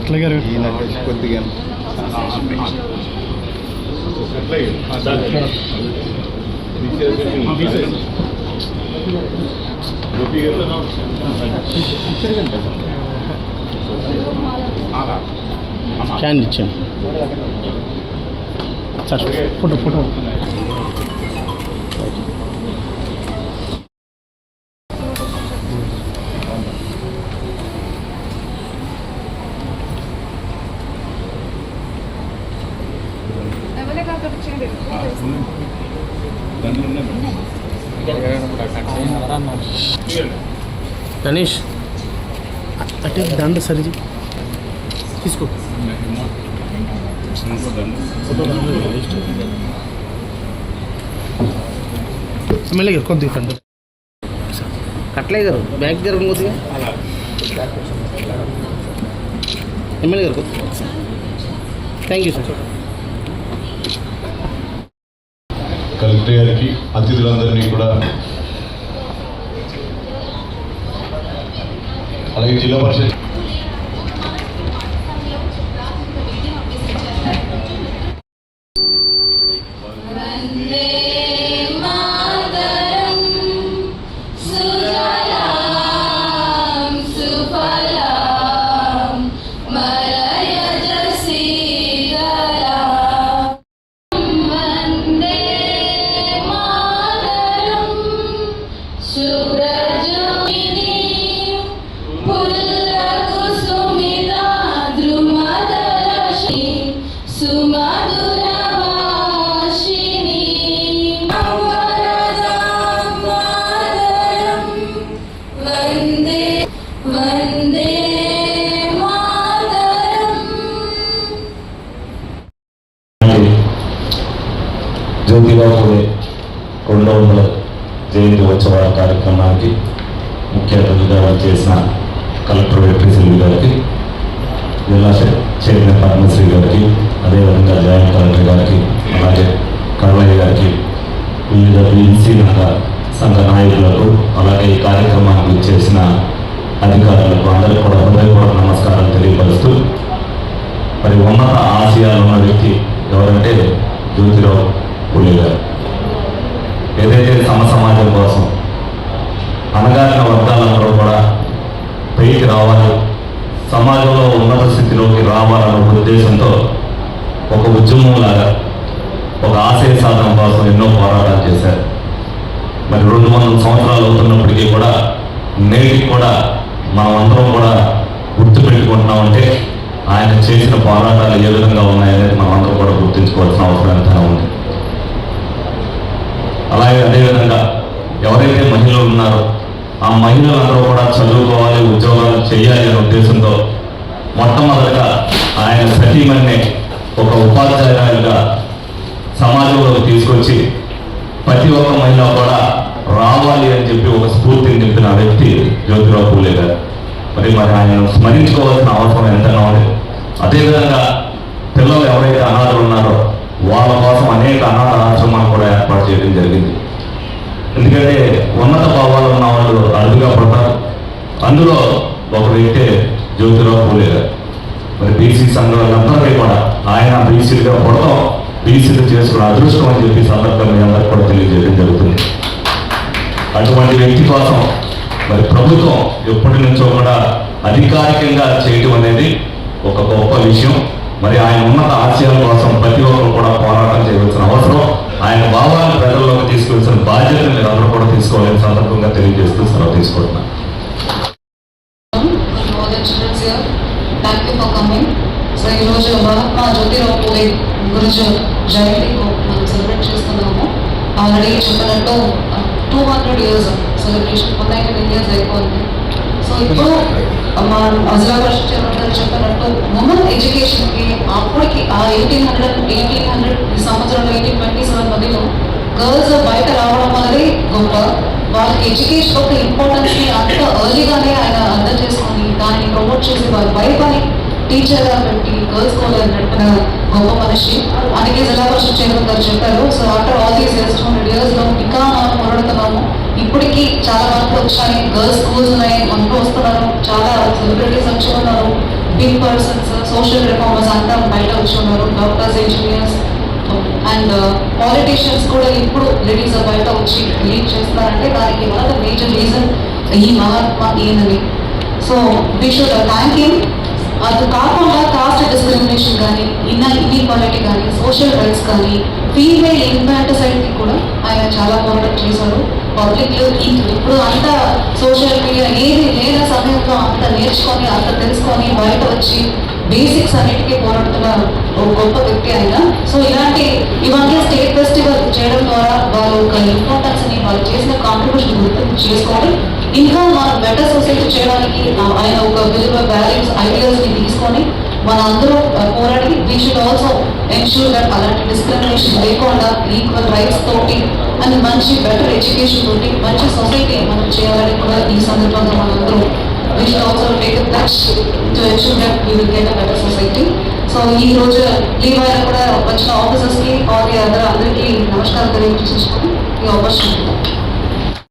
అట్లాగే కొద్దిగా క్యాన్ ఇచ్చాను సార్. ఫోటో గణేష్ అటే దండ సరిజీ తీసుకో. ఎమ్మెల్యే గారు కొద్దిగా కండి కట్లే గారు బ్యాగ్ జరగడం కొద్దిగా. ఎమ్మెల్యే గారు థ్యాంక్ యూ సార్. కలెక్టర్ గారికి అతిథులందరినీ కూడా, అలాగే జిల్లా పరిషత్ జ్యోతిరావు పూలే 200వ జయంతి ఉత్సవాల కార్యక్రమానికి ముఖ్య అతిథిగా చేసిన కలెక్టర్ వెట్రి సెల్వి గారికి, జిల్లా చైర్మన్ పద్మశ్రీ గారికి, అదేవిధంగా జాయింట్ కలెక్టర్ గారికి, అలాగే కర్ణయ్య గారికి, వివిధ బీసీ సంఘ నాయకులకు, అలాగే ఈ కార్యక్రమానికి చేసిన అధికారులకు అందరికీ కూడా హృదయపూర్వక నమస్కారాలు తెలియపరుస్తూ, మరి ఉన్నత ఆశయాలు ఉన్న వ్యక్తి ఎవరంటే జ్యోతిరావు పూలే గారు. ఏదైతే సమాజం కోసం అనగారిన వర్గాలందరూ కూడా పైకి రావాలి, సమాజంలో ఉన్నత స్థితిలోకి రావాలన్న ఉద్దేశంతో ఒక ఉద్యమంలాగా ఒక ఆశయ సాధన కోసం ఎన్నో పోరాటాలు చేశారు. మరి 200 సంవత్సరాలు అవుతున్నప్పటికీ కూడా నేటికి కూడా మనం అందరం కూడా గుర్తుపెట్టుకుంటున్నామంటే ఆయన చేసిన పోరాటాలు ఏ విధంగా ఉన్నాయనేది మనం అందరం కూడా గుర్తించుకోవాల్సిన అవసరం ఎంతైనా ఉంది. అలాగే అదేవిధంగా ఎవరైతే మహిళలు ఉన్నారో ఆ మహిళలందరూ కూడా చదువుకోవాలి, ఉద్యోగాలు చేయాలి అనే ఉద్దేశంతో మొట్టమొదటిగా ఆయన సతీమణిని ఒక ఉపాధ్యాయురాలుగా సమాజంలోకి తీసుకొచ్చి ప్రతి ఒక్క మహిళ కూడా రావాలి అని చెప్పి ఒక స్ఫూర్తిని నింపిన వ్యక్తి జ్యోతిరావు పూలే గారు. మరి ఆయనను స్మరించుకోవాల్సిన అవసరం ఎంతైనా ఉంది. అదేవిధంగా పిల్లలు ఎవరైతే అనాథలు ఉన్నారో వాళ్ళ కోసం అనేక అనాథ ఆశ్రమాలు కూడా ఏర్పాటు చేయడం జరిగింది. ఎందుకంటే ఉన్నత భావాలు ఉన్న వాళ్ళు అరుదుగా పడతారు. అందులో ఒక వ్యక్తే జ్యోతిరావు పూలే గారు. మరి బీసీ సంఘాలందరికీ కూడా ఆయన బీసీలుగా పడతాం, బీసీలు చేసుకున్న అదృష్టం అని చెప్పి సందర్భంగా మీ అందరికీ కూడా తెలియజేయడం జరుగుతుంది. అటువంటి వ్యక్తి కోసం మరి ప్రభుత్వం ఎప్పటి నుంచో కూడా అధికారికంగా చేయటం అనేది ఒక గొప్ప విషయం. మరి ఆయన ఉన్నత ఆశయాల కోసం ప్రతి ఒక్కరు కూడా పోరాటం చేయవలసిన అవసరం, ఆయన భావాలను ప్రజల్లోకి తీసుకువెళ్సిన బాధ్యత మీరు అందరూ కూడా తీసుకోవాలని సందర్భంగా తెలియజేస్తూ సెలవు తీసుకుంటున్నాను. ఈరోజు మహాత్మా జ్యోతిరావు పూలే గురించి జయంతికి ఆల్రెడీ చెప్పినట్టు 200 years సెలబ్రేషన్ 110 years అయిపోయింది. సో ఇప్పుడు మన జిల్లా పరిషత్ చైర్మన్ చెప్పినట్టు ఉమెన్ ఎడ్యుకేషన్కి అప్పటికి ఆ 1800 ఈ సంవత్సరంలో 1827 మధ్యలో గర్ల్స్ బయట రావడం అనేది గొప్ప. వాళ్ళకి ఎడ్యుకేషన్ యొక్క ఇంపార్టెన్స్ని అంత ఎర్లీగానే ఆయన అర్థం చేసుకొని దాన్ని ప్రమోట్ చేసి వాళ్ళు బయటని టీచర్గా పెట్టి గర్ల్స్ స్కూల్ నడిపిన గొప్ప మనిషి. అందుకే జిల్లా పరిషత్ చైర్మన్ గారు చెప్పారు. So after all these years 200 yearsలో ఇంకా మనం పోరాడుతున్నాము. ఇప్పటికీ చాలా వరకు వచ్చాయి, గర్ల్స్ స్కూల్స్ ఉన్నాయి, మనకు వస్తున్నారు, చాలా సెలబ్రిటీస్ వచ్చి ఉన్నారు, బిగ్ పర్సన్స్, సోషల్ రిఫార్మర్స్ అంతా బయట వచ్చి ఉన్నారు, డాక్టర్స్, ఇంజనీర్స్ అండ్ పాలిటీషియన్స్ కూడా ఇప్పుడు లేడీస్ బయట వచ్చి లీడ్ చేస్తారంటే దానికి one of the major reason ఈ మహాత్మా ఈయనని. So we should thank him. అది కాకుండా కాస్ట్ డిస్క్రిమినేషన్ కానీ, ఇన్ఈక్వాలిటీ కానీ, సోషల్ రైట్స్ కానీ, ఫీమేల్ ఇన్ఫాంటిసైడ్కి కూడా ఆయన చాలా పోరాటం చేశారు. పబ్లిక్లో ఇప్పుడు అంతా సోషల్ మీడియా ఏది లేని సమయంలో అంత నేర్చుకొని అంత తెలుసుకొని బయట వచ్చి బేసిక్స్ అన్నిటికీ పోరాడుతున్న ఒక గొప్ప వ్యక్తి ఆయన. సో ఇవన్నీ స్టేట్ ఫెస్టివల్ చేయడం ద్వారా వాళ్ళ ఒక ఇంపార్టెన్స్ని వాళ్ళు చేసిన కాంట్రిబ్యూషన్ గుర్తింపు చేసుకొని ఇంకా మనం బెటర్ సొసైటీ చేయడానికి ఆయన ఒక విలువ వాల్యూస్ ఐడియాస్ని తీసుకొని మన అందరూ పోరాడి we should also ensure that అలాంటి డిస్క్రిమినేషన్ లేకుండా ఈక్వల్ రైట్స్ తోటి అండ్ మంచి బెటర్ ఎడ్యుకేషన్ తోటి మంచి సొసైటీ మనం చేయాలని కూడా ఈ సందర్భంగా మనందరూ we should also take a pledge to ensure that we will get a better society. So ఈ రోజు లీవ్ అయినా కూడా వచ్చిన ఆఫీసర్స్కి ఆల్ ది అందరికీ నమస్కారం తెలియజేసుకొని ఈ ఆపర్చునిటీ